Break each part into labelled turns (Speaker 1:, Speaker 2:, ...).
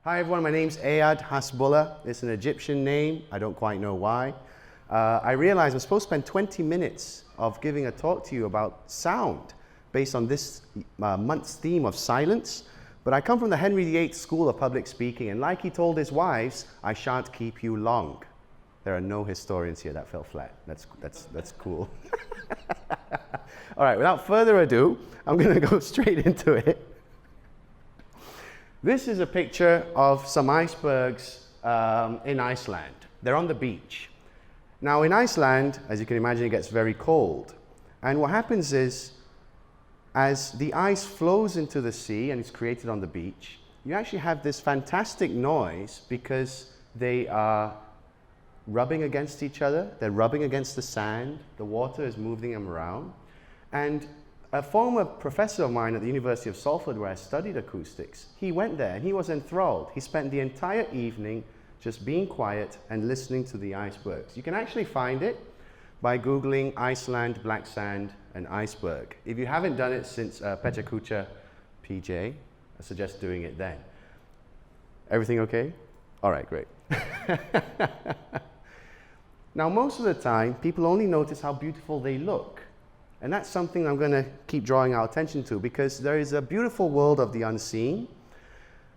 Speaker 1: Hi everyone, my name's Eyad Hasbullah. It's an Egyptian name. I don't quite know why. I realized I'm supposed to spend 20 minutes of giving a talk to you about sound based on this month's theme of silence. But I come from the Henry VIII School of Public Speaking, and like he told his wives, I shan't keep you long. There are no historians here. That fell flat. That's cool. All right, without further ado, I'm going to go straight into it. This is a picture of some icebergs in Iceland. They're on the beach. Now in Iceland, as you can imagine, it gets very cold. And what happens is, as the ice flows into the sea and is created on the beach, you actually have this fantastic noise because they are rubbing against each other. They're rubbing against the sand. The water is moving them around. And a former professor of mine at the University of Salford, where I studied acoustics, he went there and he was enthralled. He spent the entire evening just being quiet and listening to the icebergs. You can actually find it by Googling Iceland, black sand, and iceberg. If you haven't done it since Petakucha PJ, I suggest doing it then. Everything okay? All right, great. Now, most of the time, people only notice how beautiful they look. And that's something I'm going to keep drawing our attention to, because there is a beautiful world of the unseen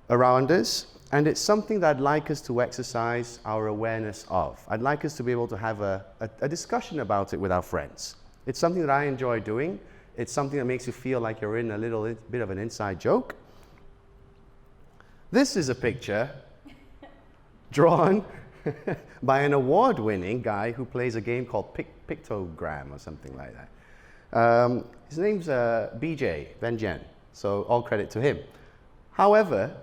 Speaker 1: around us, and it's something that I'd like us to exercise our awareness of. I'd like us to be able to have a discussion about it with our friends. It's something that I enjoy doing. It's something that makes you feel like you're in a little bit of an inside joke. This is a picture drawn by an award-winning guy who plays a game called Pictogram or something like that. His name's BJ, Benjen, so all credit to him. However,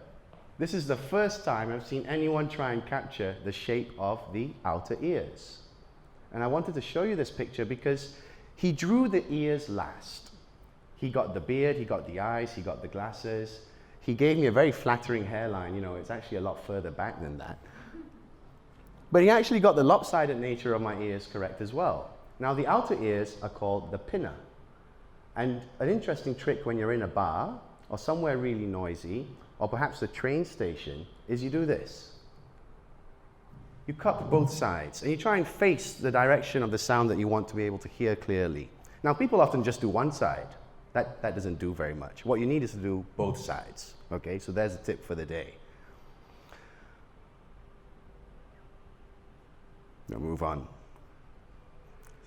Speaker 1: this is the first time I've seen anyone try and capture the shape of the outer ears. And I wanted to show you this picture because he drew the ears last. He got the beard, he got the eyes, he got the glasses. He gave me a very flattering hairline. You know, it's actually a lot further back than that. But he actually got the lopsided nature of my ears correct as well. Now, the outer ears are called the pinna. And an interesting trick when you're in a bar or somewhere really noisy, or perhaps a train station, is you do this. You cup both sides and you try and face the direction of the sound that you want to be able to hear clearly. Now, people often just do one side. That doesn't do very much. What you need is to do both sides. Okay, so there's a tip for the day. Now move on.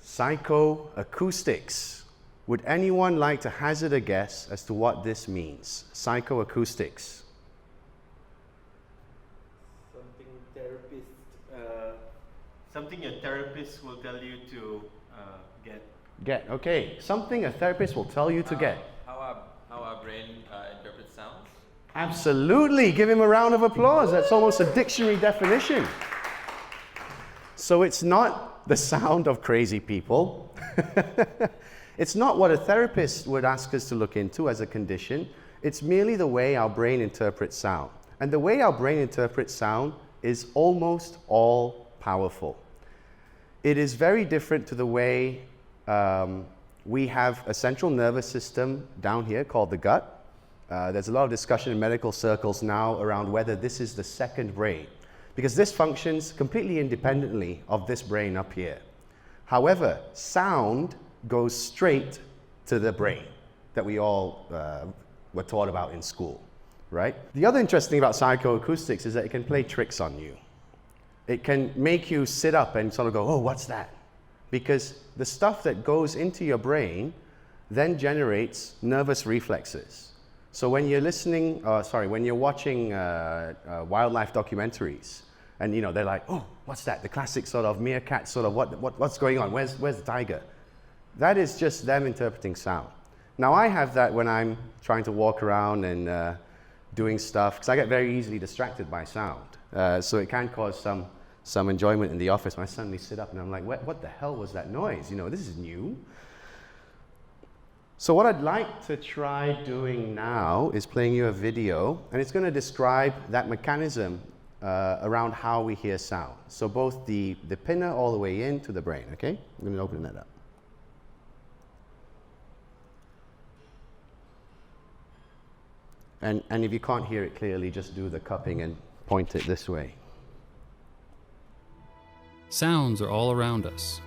Speaker 1: Psychoacoustics. Would anyone like to hazard a guess as to what this means? Psychoacoustics.
Speaker 2: Something a therapist will tell you to get.
Speaker 1: Get, okay. Something a therapist will tell you to get.
Speaker 3: How our brain interprets sounds?
Speaker 1: Absolutely. Give him a round of applause. That's almost a dictionary definition. So it's not the sound of crazy people. It's not what a therapist would ask us to look into as a condition. It's merely the way our brain interprets sound. And the way our brain interprets sound is almost all powerful. It is very different to the way we have a central nervous system down here called the gut. There's a lot of discussion in medical circles now around whether this is the second brain, because this functions completely independently of this brain up here. However, sound goes straight to the brain that we all were taught about in school, right? The other interesting thing about psychoacoustics is that it can play tricks on you. It can make you sit up and sort of go, oh, what's that? Because the stuff that goes into your brain then generates nervous reflexes. So when you're listening, when you're watching wildlife documentaries, and you know, they're like, oh, what's that? The classic sort of meerkat sort of, what's going on? Where's the tiger? That is just them interpreting sound. Now I have that when I'm trying to walk around and doing stuff, because I get very easily distracted by sound. So it can cause some enjoyment in the office when I suddenly sit up and I'm like, what the hell was that noise? You know, this is new. So what I'd like to try doing now is playing you a video, and it's going to describe that mechanism around how we hear sound. So both the pinna all the way into the brain, okay? I'm going to open that up. And if you can't hear it clearly, just do the cupping and point it this way.
Speaker 4: Sounds are all around us.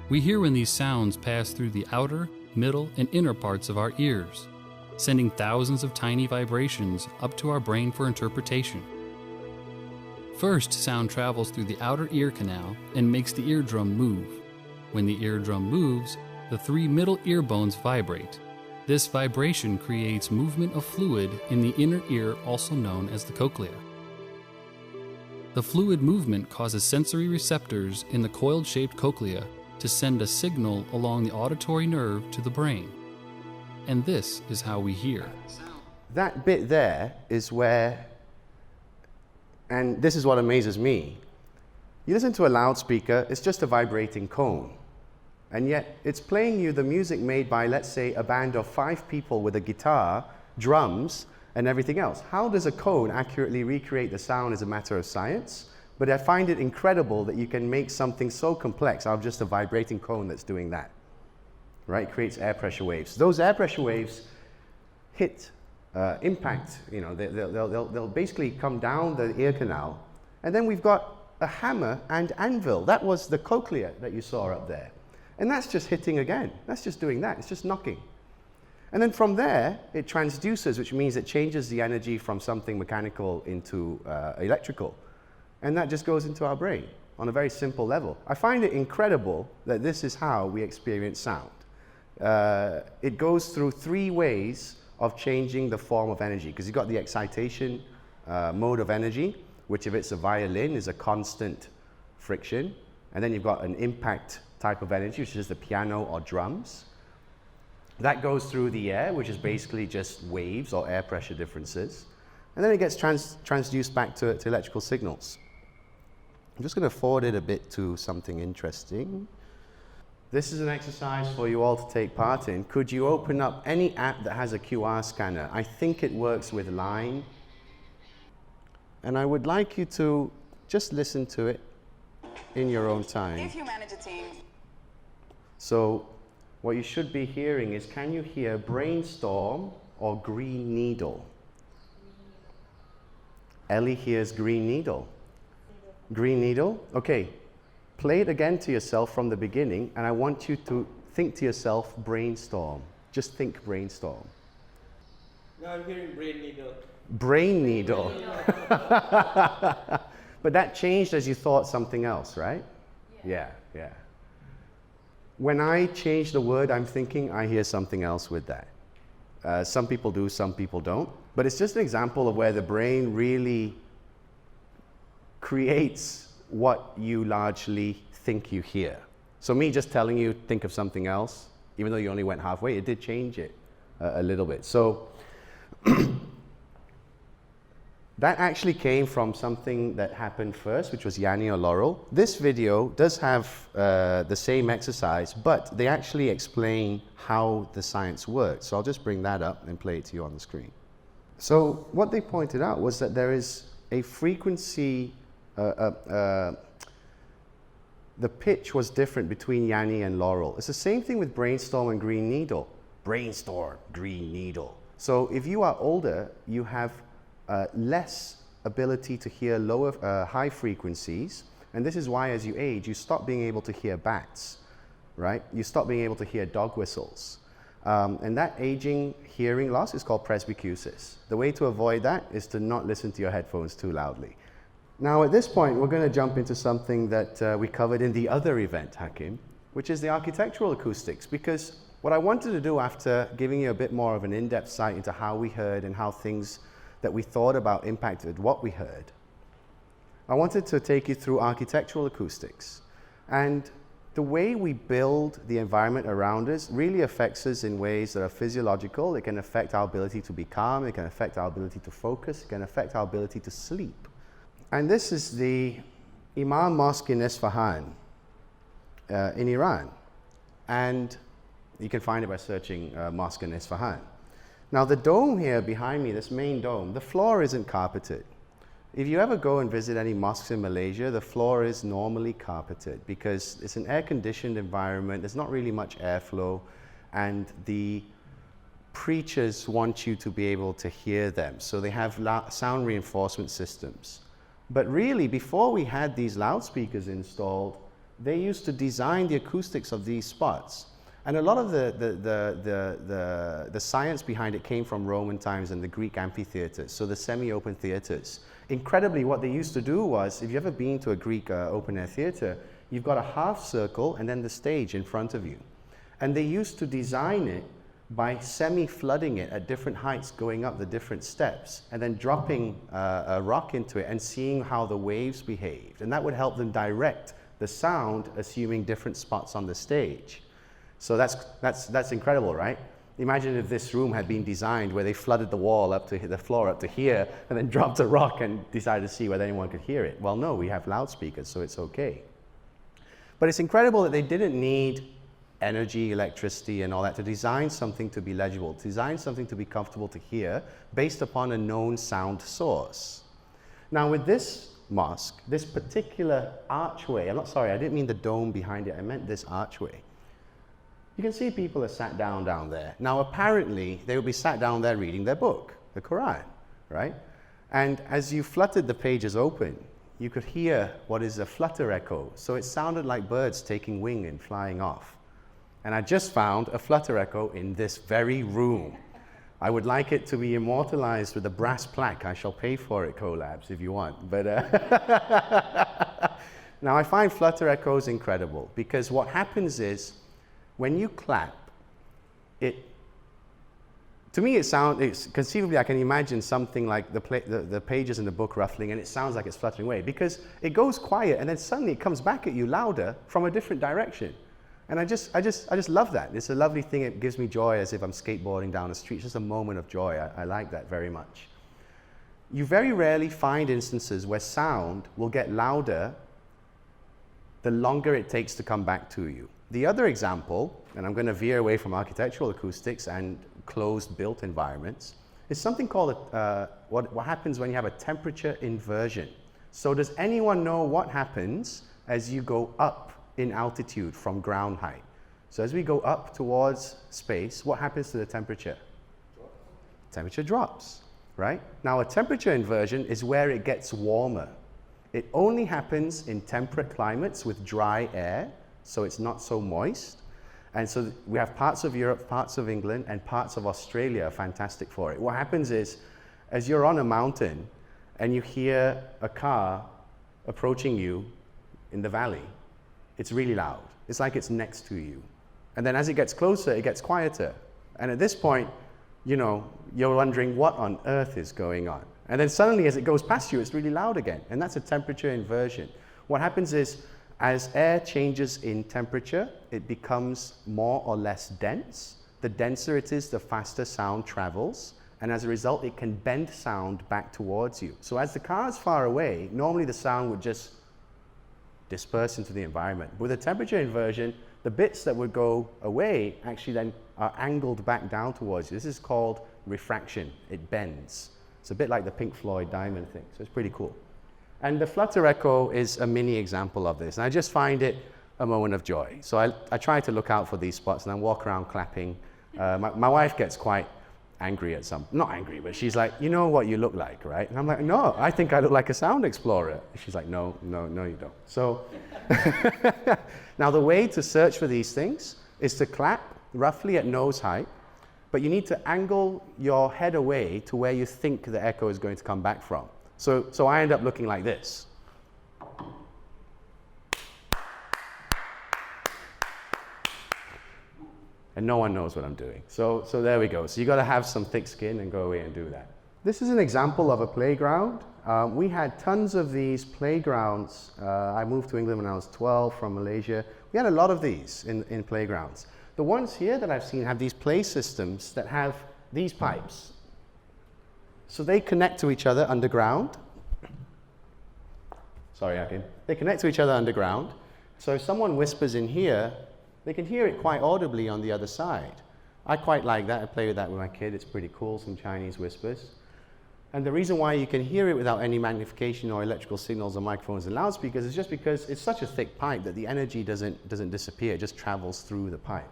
Speaker 4: We hear when these sounds pass through the outer, middle, and inner parts of our ears, sending thousands of tiny vibrations up to our brain for interpretation. First, sound travels through the outer ear canal and makes the eardrum move. When the eardrum moves, the 3 middle ear bones vibrate. This vibration creates movement of fluid in the inner ear, also known as the cochlea. The fluid movement causes sensory receptors in the coiled-shaped cochlea to send a signal along the auditory nerve to the brain. And this is how we hear.
Speaker 1: That bit there is where, and this is what amazes me, you listen to a loudspeaker, it's just a vibrating cone. And yet it's playing you the music made by, let's say, a band of 5 people with a guitar, drums, and everything else. How does a cone accurately recreate the sound is a matter of science, but I find it incredible that you can make something so complex out of just a vibrating cone that's doing that, right? It creates air pressure waves. Those air pressure waves hit, impact, you know, they'll basically come down the ear canal, and then we've got a hammer and anvil. That was the cochlea that you saw up there. And that's just hitting again. That's just doing that. It's just knocking. And then from there, it transduces, which means it changes the energy from something mechanical into electrical. And that just goes into our brain on a very simple level. I find it incredible that this is how we experience sound. It goes through 3 ways of changing the form of energy, because you've got the excitation mode of energy, which if it's a violin is a constant friction. And then you've got an impact type of energy, which is the piano or drums. That goes through the air, which is basically just waves or air pressure differences. And then it gets transduced back to electrical signals. I'm just going to forward it a bit to something interesting. This is an exercise for you all to take part in. Could you open up any app that has a QR scanner? I think it works with Line. And I would like you to just listen to it in your own time.
Speaker 5: If you manage a team.
Speaker 1: So what you should be hearing is, can you hear brainstorm or green needle? Ellie hears green needle. Green needle? Okay, play it again to yourself from the beginning, and I want you to think to yourself, brainstorm. Just think brainstorm.
Speaker 3: No, I'm hearing brain needle.
Speaker 1: Brain needle. But that changed as you thought something else, right? Yeah. When I change the word I'm thinking, I hear something else with that. Some people do, some people don't. But it's just an example of where the brain really creates what you largely think you hear. So me just telling you, think of something else, even though you only went halfway, it did change it a little bit. So that actually came from something that happened first, which was Yanni or Laurel. This video does have the same exercise, but they actually explain how the science works. So I'll just bring that up and play it to you on the screen. So what they pointed out was that there is a frequency, the pitch was different between Yanni and Laurel. It's the same thing with brainstorm and green needle. Brainstorm, green needle. So if you are older, you have less ability to hear high frequencies, and this is why as you age, you stop being able to hear bats, right? You stop being able to hear dog whistles. And that aging hearing loss is called presbycusis. The way to avoid that is to not listen to your headphones too loudly. Now at this point, we're going to jump into something that we covered in the other event, Hakim, which is the architectural acoustics, because what I wanted to do after giving you a bit more of an in-depth sight into how we heard and how things that we thought about impacted what we heard, I wanted to take you through architectural acoustics. And the way we build the environment around us really affects us in ways that are physiological. It can affect our ability to be calm, it can affect our ability to focus, it can affect our ability to sleep. And this is the Imam Mosque in Isfahan in Iran. And you can find it by searching Mosque in Isfahan. Now the dome here behind me, this main dome, the floor isn't carpeted. If you ever go and visit any mosques in Malaysia, the floor is normally carpeted because it's an air-conditioned environment, there's not really much airflow, and the preachers want you to be able to hear them, so they have sound reinforcement systems. But really, before we had these loudspeakers installed, they used to design the acoustics of these spots. And a lot of the science behind it came from Roman times and the Greek amphitheaters, so the semi-open theaters. Incredibly, what they used to do was, if you've ever been to a Greek open-air theater, you've got a half circle and then the stage in front of you. And they used to design it by semi-flooding it at different heights, going up the different steps, and then dropping a rock into it and seeing how the waves behaved. And that would help them direct the sound, assuming different spots on the stage. So that's incredible, right? Imagine if this room had been designed where they flooded the wall up to the floor up to here, and then dropped a rock and decided to see whether anyone could hear it. Well, no, we have loudspeakers, so it's okay. But it's incredible that they didn't need energy, electricity, and all that to design something to be legible, to design something to be comfortable to hear based upon a known sound source. Now with this mosque, this particular archway, I didn't mean the dome behind it, I meant this archway. You can see people are sat down there. Now apparently they would be sat down there reading their book, the Quran, right? And as you fluttered the pages open, you could hear what is a flutter echo. So it sounded like birds taking wing and flying off. And I just found a flutter echo in this very room. I would like it to be immortalized with a brass plaque. I shall pay for it, Collabs, if you want. But now I find flutter echoes incredible because what happens is when you clap, to me it's conceivably I can imagine something like the pages in the book ruffling, and it sounds like it's fluttering away because it goes quiet and then suddenly it comes back at you louder from a different direction. And I just love that. It's a lovely thing. It gives me joy as if I'm skateboarding down the street. It's just a moment of joy. I like that very much. You very rarely find instances where sound will get louder the longer it takes to come back to you. The other example, and I'm going to veer away from architectural acoustics and closed built environments, is something called what happens when you have a temperature inversion. So does anyone know what happens as you go up in altitude from ground height? So as we go up towards space, what happens to the temperature? Temperature drops, right? Now a temperature inversion is where it gets warmer. It only happens in temperate climates with dry air, so it's not so moist. And so we have parts of Europe, parts of England, and parts of Australia are fantastic for it. What happens is, as you're on a mountain and you hear a car approaching you in the valley, it's really loud. It's like it's next to you. And then as it gets closer, it gets quieter. And at this point, you're wondering what on earth is going on. And then suddenly as it goes past you, it's really loud again. And that's a temperature inversion. What happens is, as air changes in temperature, it becomes more or less dense. The denser it is, the faster sound travels. And as a result, it can bend sound back towards you. So as the car is far away, normally the sound would just disperse into the environment. With a temperature inversion, the bits that would go away actually then are angled back down towards you. This is called refraction. It bends. It's a bit like the Pink Floyd diamond thing, so it's pretty cool. And the flutter echo is a mini example of this, and I just find it a moment of joy. So I try to look out for these spots, and I walk around clapping. My wife gets quite angry at not angry, but she's like, you know what you look like, right? And I'm like, no, I think I look like a sound explorer. She's like, no, you don't. So now the way to search for these things is to clap roughly at nose height, but you need to angle your head away to where you think the echo is going to come back from. So I end up looking like this. And no one knows what I'm doing. So there we go. So you got to have some thick skin and go away and do that. This is an example of a playground. We had tons of these playgrounds. I moved to England when I was 12 from Malaysia. We had a lot of these in playgrounds. The ones here that I've seen have these play systems that have these pipes. So they connect to each other underground. Sorry, Akin. They connect to each other underground. So if someone whispers in here, they can hear it quite audibly on the other side. I quite like that. I play with that with my kid. It's pretty cool, some Chinese whispers. And the reason why you can hear it without any magnification or electrical signals or microphones and loudspeakers is just because it's such a thick pipe that the energy doesn't disappear. It just travels through the pipe.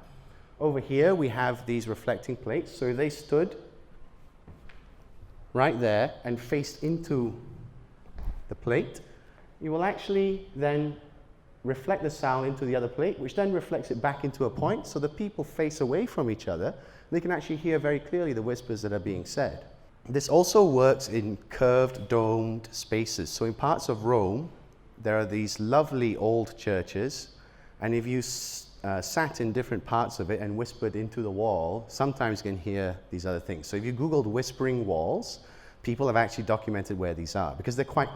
Speaker 1: over here we have these reflecting plates. So if they stood right there and faced into the plate, you will actually then reflect the sound into the other plate, which then reflects it back into a point, so the people face away from each other. They can actually hear very clearly the whispers that are being said. This also works in curved, domed spaces. So in parts of Rome, there are these lovely old churches, and if you sat in different parts of it and whispered into the wall, sometimes you can hear these other things. So if you Googled whispering walls, people have actually documented where these are, because they're quite,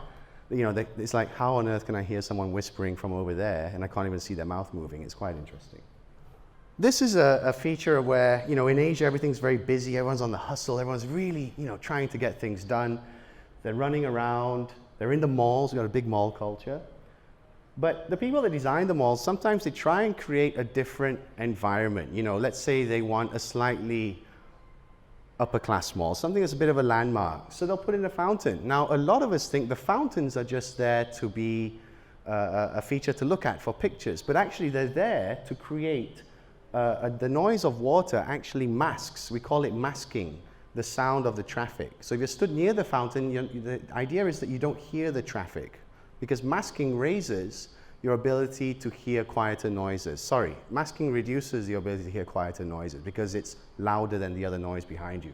Speaker 1: it's like, how on earth can I hear someone whispering from over there and I can't even see their mouth moving? It's quite interesting. This is a feature where, in Asia, everything's very busy. Everyone's on the hustle. Everyone's really, trying to get things done. They're running around. They're in the malls. We've got a big mall culture. But the people that design the malls, sometimes they try and create a different environment. Let's say they want a slightly upper class mall, something that's a bit of a landmark. So they'll put in a fountain. Now, a lot of us think the fountains are just there to be a feature to look at for pictures, but actually they're there to create the noise of water actually masks, we call it masking, the sound of the traffic. So if you're stood near the fountain, the idea is that you don't hear the traffic, because masking raises your ability to hear quieter noises. Sorry, masking reduces your ability to hear quieter noises because it's louder than the other noise behind you.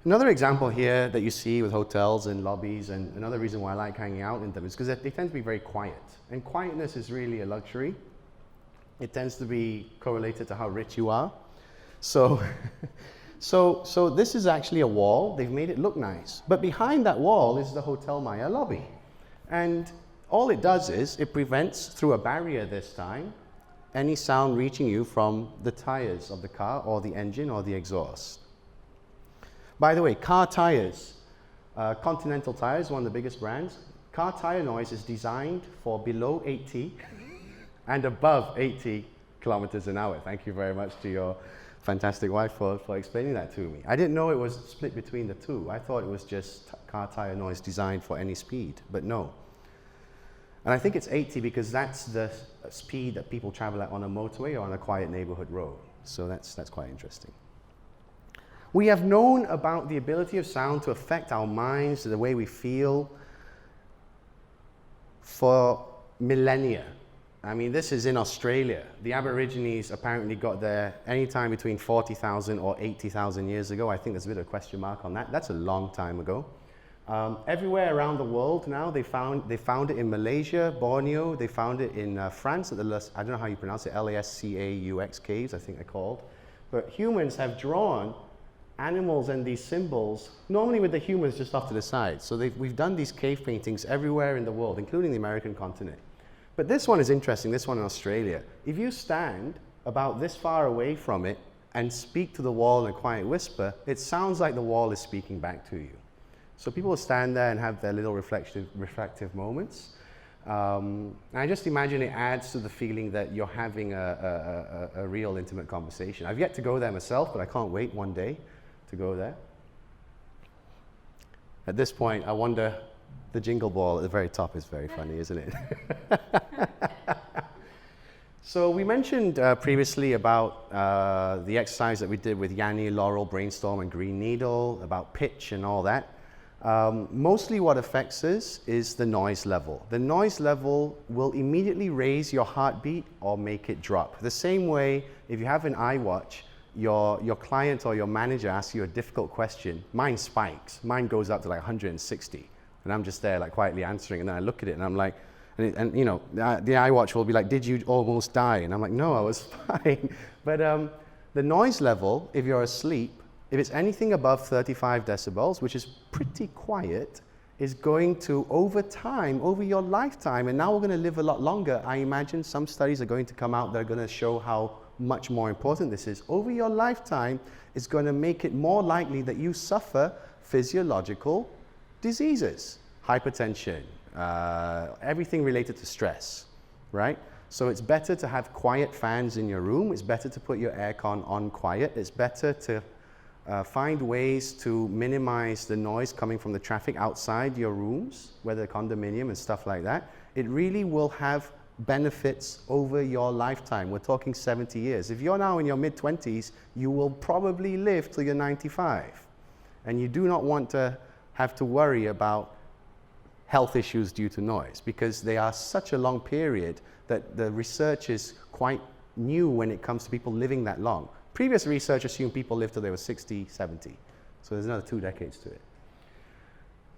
Speaker 1: Another example here that you see with hotels and lobbies, and another reason why I like hanging out in them, is because they tend to be very quiet. And quietness is really a luxury. It tends to be correlated to how rich you are. So this is actually a wall. They've made it look nice. But behind that wall is the Hotel Maya lobby. And all it does is it prevents, through a barrier this time, any sound reaching you from the tires of the car or the engine or the exhaust. By the way, car tires, Continental Tires, one of the biggest brands, car tire noise is designed for below 80 and above 80 kilometers an hour. Thank you very much to your fantastic wife for explaining that to me. I didn't know it was split between the two. I thought it was just car tire noise designed for any speed, but no. And I think it's 80 because that's the speed that people travel at on a motorway or on a quiet neighborhood road. So that's quite interesting. We have known about the ability of sound to affect our minds, the way we feel, for millennia. I mean, this is in Australia. The Aborigines apparently got there anytime between 40,000 or 80,000 years ago. I think there's a bit of a question mark on that. That's a long time ago. Everywhere around the world now, they found it in Malaysia, Borneo. They found it in France at the, I don't know how you pronounce it, Lascaux caves, I think they're called. But humans have drawn animals and these symbols, normally with the humans just off to the side. So we've done these cave paintings everywhere in the world, including the American continent. But this one is interesting, this one in Australia. If you stand about this far away from it and speak to the wall in a quiet whisper, it sounds like the wall is speaking back to you. So people will stand there and have their little reflective moments. And I just imagine it adds to the feeling that you're having a real intimate conversation. I've yet to go there myself, but I can't wait one day to go there. At this point, I wonder, the jingle ball at the very top is very funny, isn't it? So we mentioned previously about the exercise that we did with Yanni, Laurel, Brainstorm, and Green Needle, about pitch and all that. Mostly what affects us is the noise level. The noise level will immediately raise your heartbeat or make it drop. The same way, if you have an iWatch, your client or your manager asks you a difficult question, mine spikes. Mine goes up to like 160. And I'm just there like quietly answering, and then I look at it and I'm like, and you know, the iWatch will be like, did you almost die? And I'm like, no, I was fine. But the noise level, if you're asleep, if it's anything above 35 decibels, which is pretty quiet, is going to, over time, over your lifetime, and now we're going to live a lot longer. I imagine some studies are going to come out that are going to show how much more important this is. Over your lifetime, it's going to make it more likely that you suffer physiological diseases, hypertension, everything related to stress, right? So it's better to have quiet fans in your room. It's better to put your aircon on quiet. It's better to find ways to minimize the noise coming from the traffic outside your rooms, whether condominium and stuff like that. It really will have benefits over your lifetime. We're talking 70 years. If you're now in your mid-20s, you will probably live till you're 95. And you do not want to have to worry about health issues due to noise, because they are such a long period that the research is quite new when it comes to people living that long. Previous research assumed people lived till they were 60, 70. So there's another 2 decades to it.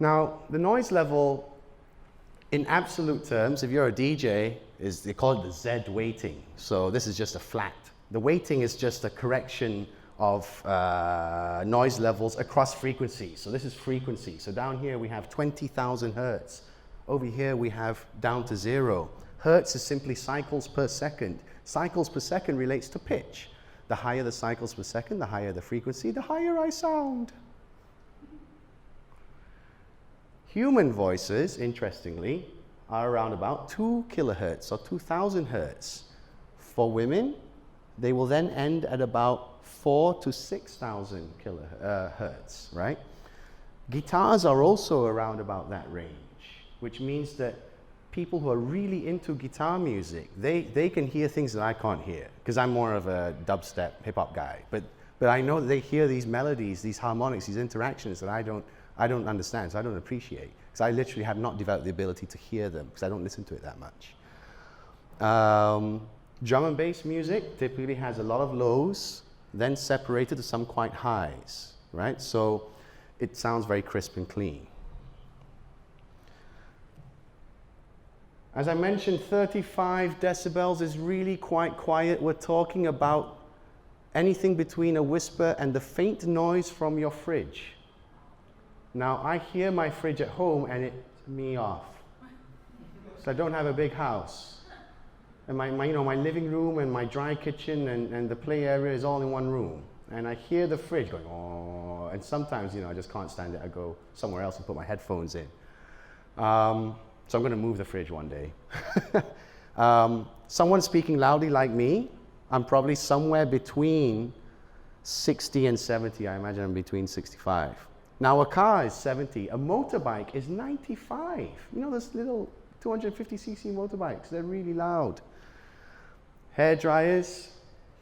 Speaker 1: Now, the noise level, in absolute terms, if you're a DJ, they call it the Z weighting. So this is just a flat. The weighting is just a correction of noise levels across frequencies. So this is frequency. So down here we have 20,000 hertz. Over here we have down to 0. Hertz is simply cycles per second. Cycles per second relates to pitch. The higher the cycles per second, the higher the frequency, the higher I sound. Human voices, interestingly, are around about 2 kilohertz or 2,000 hertz. For women, they will then end at about 4,000 to 6,000 kilohertz, right? Guitars are also around about that range, which means that people who are really into guitar music, they can hear things that I can't hear, because I'm more of a dubstep hip-hop guy. But I know that they hear these melodies, these harmonics, these interactions that I don't understand, so I don't appreciate. Because I literally have not developed the ability to hear them, because I don't listen to it that much. Drum and bass music typically has a lot of lows, then separated to some quite highs, right? So it sounds very crisp and clean. As I mentioned, 35 decibels is really quite quiet. We're talking about anything between a whisper and the faint noise from your fridge. Now, I hear my fridge at home and it's me off. So I don't have a big house. And my living room and my dry kitchen and the play area is all in one room. And I hear the fridge going, oh, and sometimes, I just can't stand it. I go somewhere else and put my headphones in. So I'm going to move the fridge one day. Someone speaking loudly like me, I'm probably somewhere between 60 and 70. I imagine I'm between 65. Now a car is 70. A motorbike is 95. Those little 250cc motorbikes, they're really loud. Hair dryers,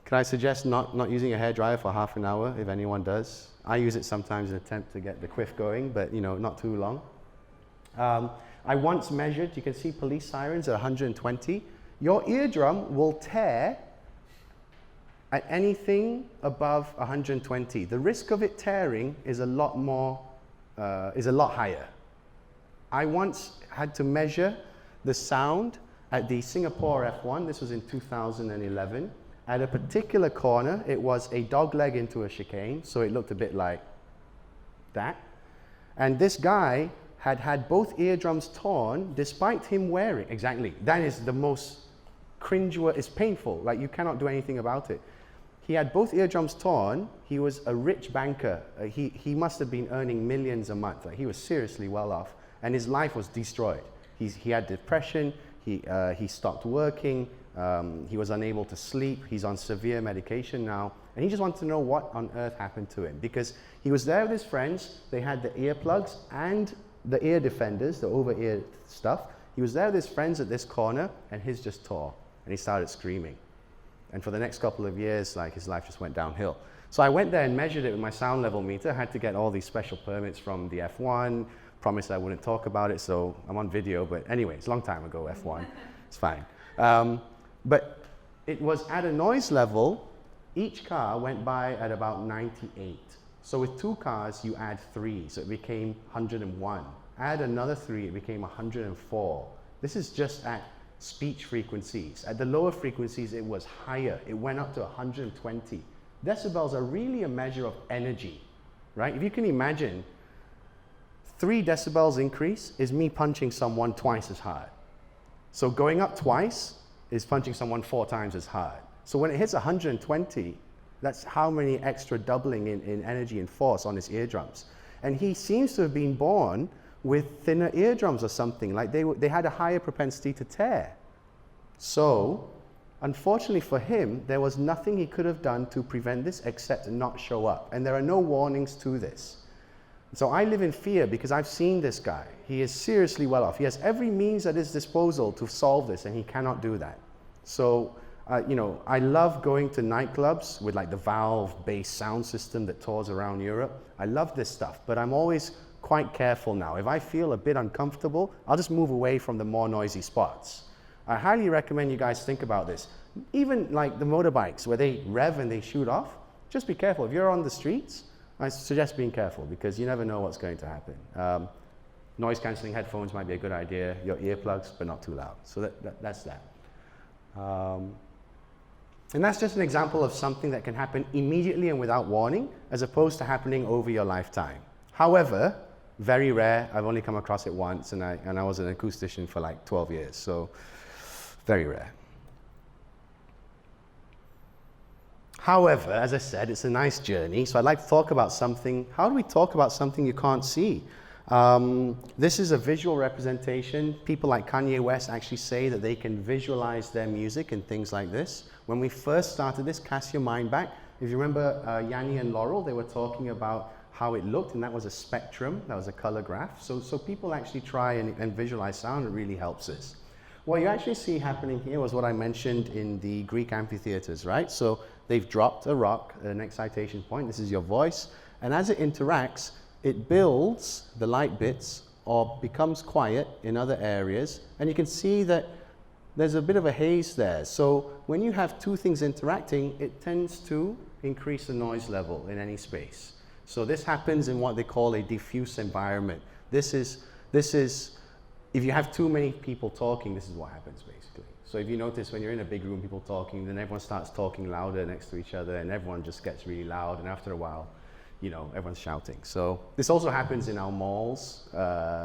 Speaker 1: can I suggest not using a hair dryer for half an hour if anyone does? I use it sometimes in an attempt to get the quiff going, but not too long. I once measured, you can see police sirens at 120. Your eardrum will tear at anything above 120. The risk of it tearing is a lot higher. I once had to measure the sound at the Singapore F1. This was in 2011. At a particular corner, it was a dog leg into a chicane, so it looked a bit like that. And this guy had both eardrums torn despite him wearing, exactly, that is the most it's painful, like you cannot do anything about it. He had both eardrums torn. He was a rich banker. He must have been earning millions a month. Like, he was seriously well off, and his life was destroyed. He had depression, he stopped working, he was unable to sleep, he's on severe medication now, and he just wanted to know what on earth happened to him, because he was there with his friends. They had the earplugs and the ear defenders, the over-ear stuff. He was there with his friends at this corner, and his just tore, and he started screaming. And for the next couple of years, like, his life just went downhill. So I went there and measured it with my sound level meter. I had to get all these special permits from the F1, promised I wouldn't talk about it, so I'm on video, but anyway, it's a long time ago, F1, it's fine. But it was at a noise level, each car went by at about 98. So with 2 cars, you add 3, so it became 101. Add another 3, it became 104. This is just at speech frequencies. At the lower frequencies, it was higher. It went up to 120. Decibels are really a measure of energy, right? If you can imagine, 3 decibels increase is me punching someone twice as hard. So going up twice is punching someone 4 times as hard. So when it hits 120, that's how many extra doubling in energy and force on his eardrums. And he seems to have been born with thinner eardrums or something, like they had a higher propensity to tear. So, unfortunately for him, there was nothing he could have done to prevent this except not show up. And there are no warnings to this. So I live in fear because I've seen this guy. He is seriously well off. He has every means at his disposal to solve this, and he cannot do that. So, you know, I love going to nightclubs with like the valve-based sound system that tours around Europe. I love this stuff, but I'm always quite careful now. If I feel a bit uncomfortable, I'll just move away from the more noisy spots. I highly recommend you guys think about this. Even like the motorbikes where they rev and they shoot off, just be careful. If you're on the streets, I suggest being careful because you never know what's going to happen. Noise cancelling headphones might be a good idea, your earplugs, but not too loud. So that's that. And that's just an example of something that can happen immediately and without warning, as opposed to happening over your lifetime. However, very rare. I've only come across it once, and I was an acoustician for like 12 years, so very rare. However, as I said, it's a nice journey, so I'd like to talk about something. How do we talk about something you can't see? This is a visual representation. People like Kanye West actually say that they can visualize their music and things like this. When we first started this, cast your mind back. If you remember Yanni and Laurel, they were talking about how it looked, and that was a spectrum, that was a color graph. So people actually try and visualize sound. It really helps us. What you actually see happening here was what I mentioned in the Greek amphitheaters, right? So they've dropped a rock, an excitation point. This is your voice. And as it interacts, it builds the light bits or becomes quiet in other areas. And you can see that there's a bit of a haze there. So when you have two things interacting, it tends to increase the noise level in any space. So this happens in what they call a diffuse environment. This is, if you have too many people talking, this is what happens basically. So if you notice when you're in a big room, people talking, then everyone starts talking louder next to each other, and everyone just gets really loud, and after a while, you know, everyone's shouting. So this also happens in our malls,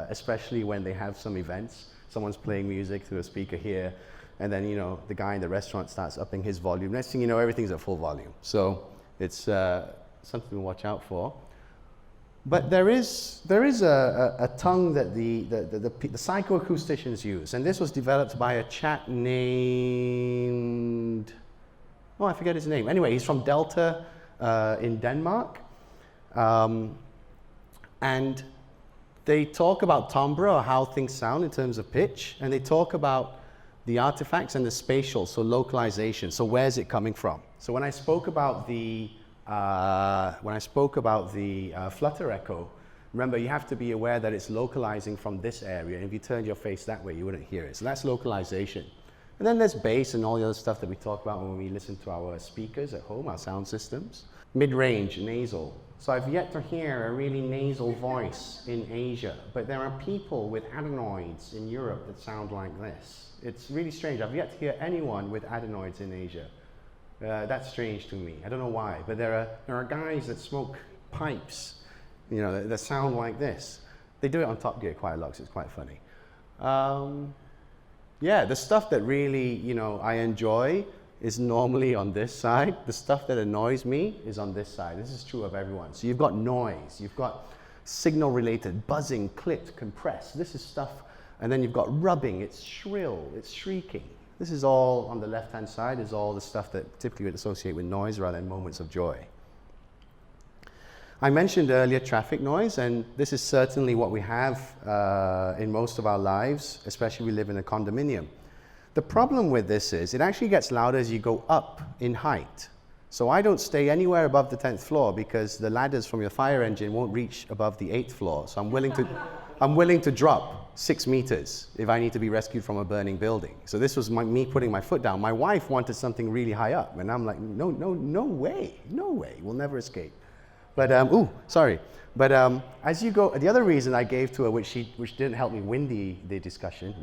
Speaker 1: especially when they have some events. Someone's playing music through a speaker here, and then, you know, the guy in the restaurant starts upping his volume. Next thing you know, everything's at full volume. So it's something to watch out for. But there is a tongue that the psychoacousticians use, and this was developed by a chap named, oh, I forget his name. Anyway, he's from Delta in Denmark, and they talk about timbre, or how things sound in terms of pitch, and they talk about the artifacts and the spatial, so localization. So where's it coming from? So when I spoke about the flutter echo, remember you have to be aware that it's localizing from this area, and if you turned your face that way, you wouldn't hear it. So that's localization. And then there's bass and all the other stuff that we talk about when we listen to our speakers at home, our sound systems. Mid-range, nasal. So I've yet to hear a really nasal voice in Asia, but there are people with adenoids in Europe that sound like this. It's really strange. I've yet to hear anyone with adenoids in Asia. That's strange to me. I don't know why, but there are guys that smoke pipes, you know, that sound like this. They do it on Top Gear quite a lot, so it's quite funny. Yeah, the stuff that really, you know, I enjoy is normally on this side. The stuff that annoys me is on this side. This is true of everyone. So you've got noise, you've got signal-related, buzzing, clipped, compressed. This is stuff, and then you've got rubbing. It's shrill, it's shrieking. This is all on the left-hand side, is all the stuff that typically would associate with noise rather than moments of joy. I mentioned earlier traffic noise, and this is certainly what we have in most of our lives, especially if we live in a condominium. The problem with this is it actually gets louder as you go up in height. So I don't stay anywhere above the 10th floor because the ladders from your fire engine won't reach above the 8th floor. So I'm willing to drop 6 meters if I need to be rescued from a burning building. So this was me putting my foot down. My wife wanted something really high up, and I'm like, no way, we'll never escape. But, sorry. But as you go, the other reason I gave to her, which didn't help me win the discussion,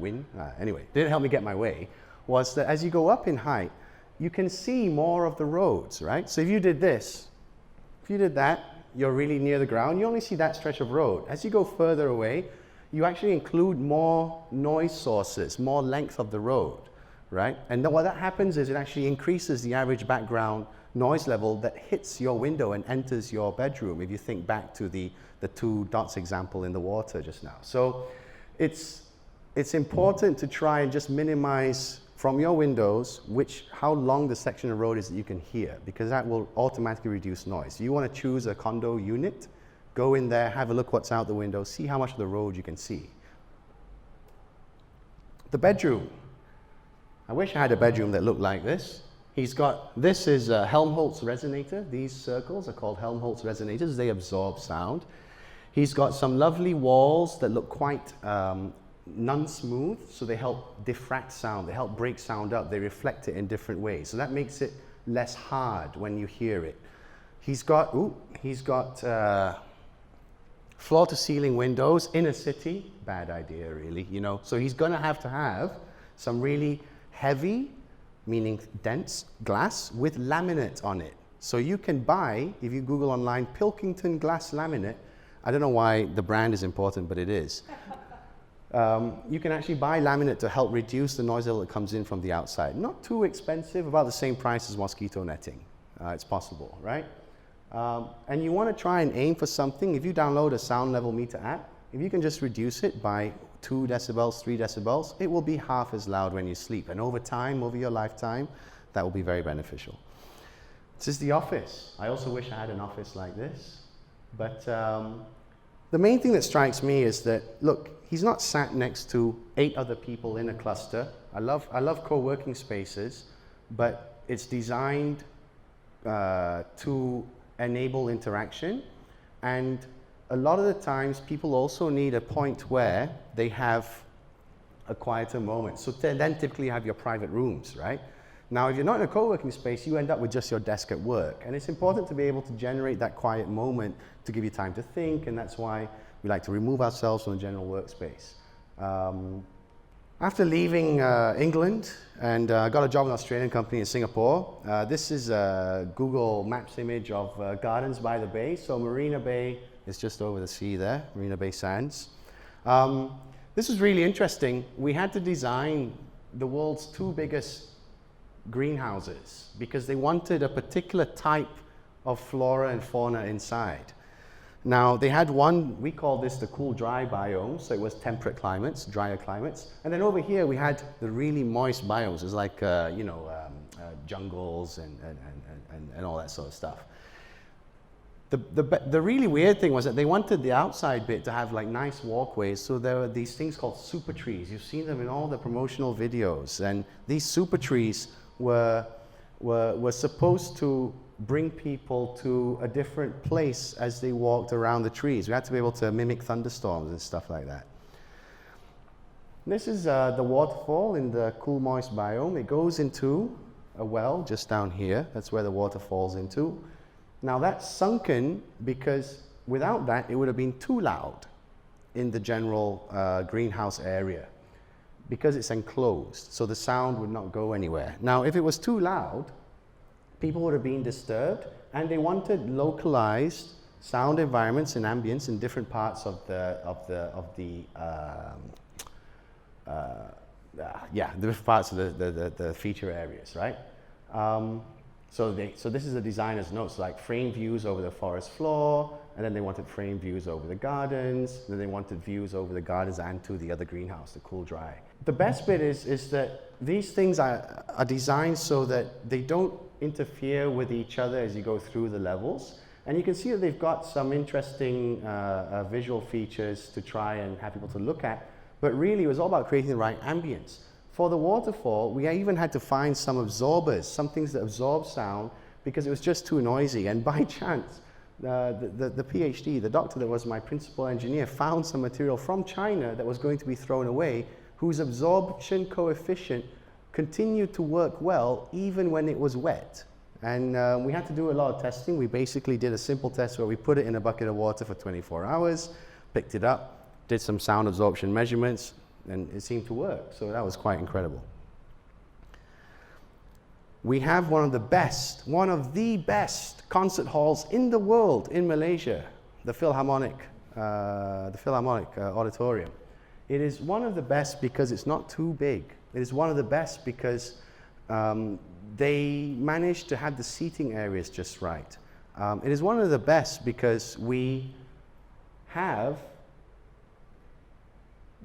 Speaker 1: anyway, didn't help me get my way, was that as you go up in height, you can see more of the roads, right? So if you did this, if you did that, you're really near the ground, you only see that stretch of road. As you go further away, you actually include more noise sources, more length of the road, right? And then what that happens is it actually increases the average background noise level that hits your window and enters your bedroom, if you think back to the 2 dots example in the water just now. So it's important to try and just minimize from your windows how long the section of road is that you can hear, because that will automatically reduce noise. You want to choose a condo unit Go in there, have a look what's out the window, see how much of the road you can see. The bedroom. I wish I had a bedroom that looked like this. This is a Helmholtz resonator. These circles are called Helmholtz resonators. They absorb sound. He's got some lovely walls that look quite non-smooth, so they help diffract sound. They help break sound up. They reflect it in different ways. So that makes it less hard when you hear it. He's got floor-to-ceiling windows in a city. Bad idea, really, you know. So he's going to have some really heavy, meaning dense glass with laminate on it. So you can buy, if you Google online, Pilkington glass laminate. I don't know why the brand is important, but it is. You can actually buy laminate to help reduce the noise level that comes in from the outside. Not too expensive, about the same price as mosquito netting. It's possible, right? And you want to try and aim for something. If you download a sound level meter app, if you can just reduce it by 2 decibels, 3 decibels, it will be half as loud when you sleep. And over time, over your lifetime, that will be very beneficial. This is the office. I also wish I had an office like this. But the main thing that strikes me is that, look, he's not sat next to 8 other people in a cluster. I love co-working spaces, but it's designed to enable interaction. And a lot of the times, people also need a point where they have a quieter moment. So then typically you have your private rooms, right? Now, if you're not in a co-working space, you end up with just your desk at work. And it's important to be able to generate that quiet moment to give you time to think, and that's why we like to remove ourselves from the general workspace. After leaving England, and I got a job in an Australian company in Singapore, this is a Google Maps image of Gardens by the Bay. So Marina Bay is just over the sea there, Marina Bay Sands. This was really interesting. We had to design the world's 2 biggest greenhouses because they wanted a particular type of flora and fauna inside. Now, they had one, we call this the cool dry biome, so it was temperate climates, drier climates. And then over here we had the really moist biomes. It's like, jungles and all that sort of stuff. The really weird thing was that they wanted the outside bit to have like nice walkways, so there were these things called super trees. You've seen them in all the promotional videos, and these super trees were supposed to bring people to a different place as they walked around the trees. We had to be able to mimic thunderstorms and stuff like that. This is the waterfall in the cool moist biome. It goes into a well just down here. That's where the water falls into. Now that's sunken because without that it would have been too loud in the general greenhouse area because it's enclosed, so the sound would not go anywhere. Now if it was too loud, people would have been disturbed, and they wanted localized sound environments and ambience in different parts of different parts of the feature areas, right? So this is a designer's notes, like frame views over the forest floor, and then they wanted frame views over the gardens, and then they wanted views over the gardens and to the other greenhouse, the cool dry. The best bit is that these things are designed so that they don't interfere with each other as you go through the levels. And you can see that they've got some interesting visual features to try and have people to look at, but really it was all about creating the right ambience. For the waterfall, we even had to find some absorbers, some things that absorb sound, because it was just too noisy. And by chance, the PhD, the doctor that was my principal engineer, found some material from China that was going to be thrown away, whose absorption coefficient continued to work well even when it was wet. And we had to do a lot of testing. We basically did a simple test where we put it in a bucket of water for 24 hours, picked it up, did some sound absorption measurements, and it seemed to work. So that was quite incredible. We have one of the best concert halls in the world in Malaysia, the Philharmonic Auditorium. It is one of the best because it's not too big. It is one of the best because they managed to have the seating areas just right. It is one of the best because we have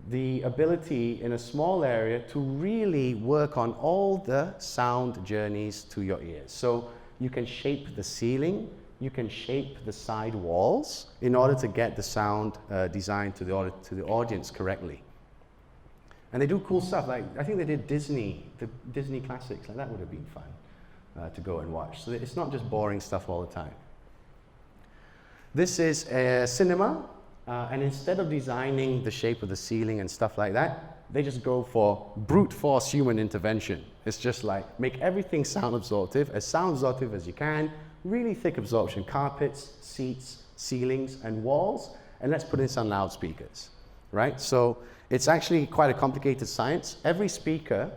Speaker 1: the ability in a small area to really work on all the sound journeys to your ears. So you can shape the ceiling, you can shape the side walls in order to get the sound designed to the audience correctly. And they do cool stuff, like I think they did the Disney classics, like that would have been fun to go and watch. So it's not just boring stuff all the time. This is a cinema, and instead of designing the shape of the ceiling and stuff like that, they just go for brute force human intervention. It's just like, make everything sound absorptive as you can, really thick absorption, carpets, seats, ceilings, and walls, and let's put in some loudspeakers, right? So it's actually quite a complicated science. Every speaker,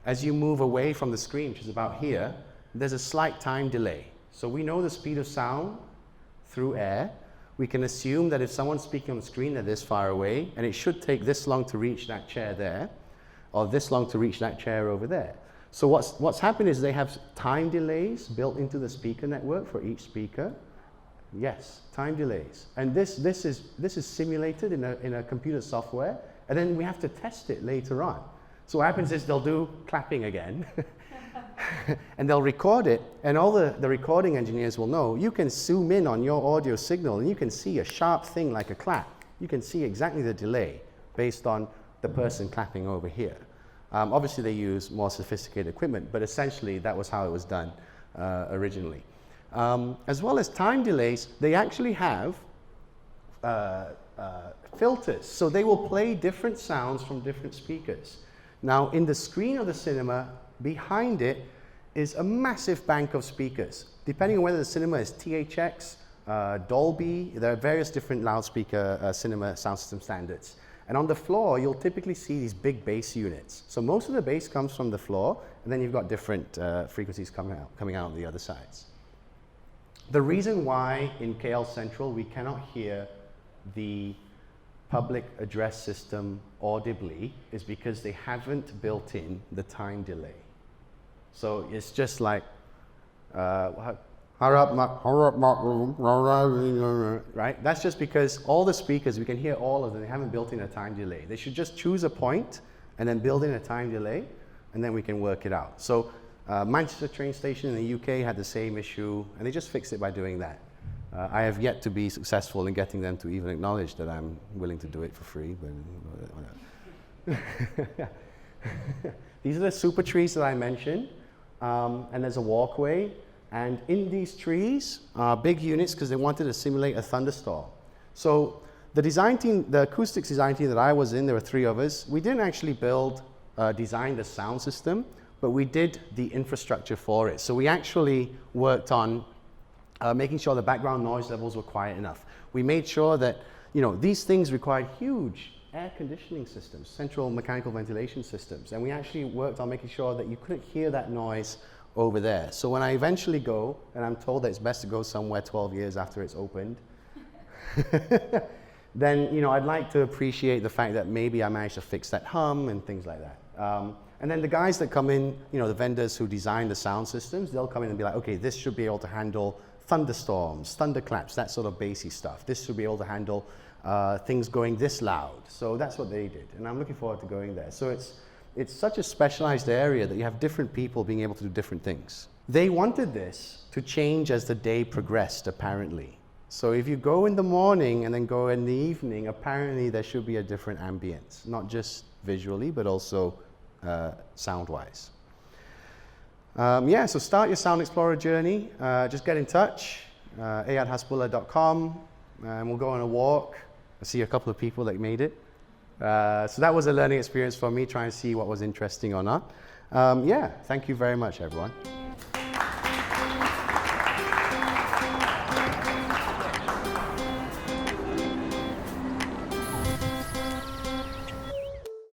Speaker 1: as you move away from the screen, which is about here, there's a slight time delay. So we know the speed of sound through air. We can assume that if someone's speaking on the screen, they're this far away, and it should take this long to reach that chair there, or this long to reach that chair over there. So what's happened is they have time delays built into the speaker network for each speaker. Yes, time delays. And this is simulated in a computer software, and then we have to test it later on. So what happens is they'll do clapping again, and they'll record it, and all the recording engineers will know, you can zoom in on your audio signal, and you can see a sharp thing like a clap. You can see exactly the delay based on the person clapping over here. Obviously, they use more sophisticated equipment, but essentially that was how it was done originally. As well as time delays, they actually have filters. So they will play different sounds from different speakers. Now, in the screen of the cinema, behind it is a massive bank of speakers. Depending on whether the cinema is THX, Dolby, there are various different loudspeaker cinema sound system standards. And on the floor, you'll typically see these big bass units. So most of the bass comes from the floor, and then you've got different frequencies coming out on the other sides. The reason why in KL Central we cannot hear the public address system audibly is because they haven't built in the time delay. So it's just like, right? That's just because all the speakers, we can hear all of them, they haven't built in a time delay. They should just choose a point and then build in a time delay, and then we can work it out. So Manchester train station in the UK had the same issue, and they just fixed it by doing that. I have yet to be successful in getting them to even acknowledge that I'm willing to do it for free, but These are the super trees that I mentioned, and there's a walkway. And in these trees are big units because they wanted to simulate a thunderstorm. So the design team, the acoustics design team that I was in, there were 3 of us. We didn't actually design the sound system, but we did the infrastructure for it. So we actually worked on making sure the background noise levels were quiet enough. We made sure that, these things required huge air conditioning systems, central mechanical ventilation systems. And we actually worked on making sure that you couldn't hear that noise over there. So when I eventually go, and I'm told that it's best to go somewhere 12 years after it's opened, then I'd like to appreciate the fact that maybe I managed to fix that hum and things like that. And then the guys that come in, the vendors who design the sound systems, they'll come in and be like, okay, this should be able to handle thunderstorms, thunderclaps, that sort of bassy stuff. This should be able to handle things going this loud. So that's what they did, and I'm looking forward to going there. So it's such a specialized area that you have different people being able to do different things. They wanted this to change as the day progressed, apparently. So if you go in the morning and then go in the evening, apparently there should be a different ambience, not just visually, but also sound-wise. So start your Sound Explorer journey. Just get in touch, eyadhasbullah.com, and we'll go on a walk. I see a couple of people that made it. So that was a learning experience for me, trying to see what was interesting or not. Thank you very much, everyone.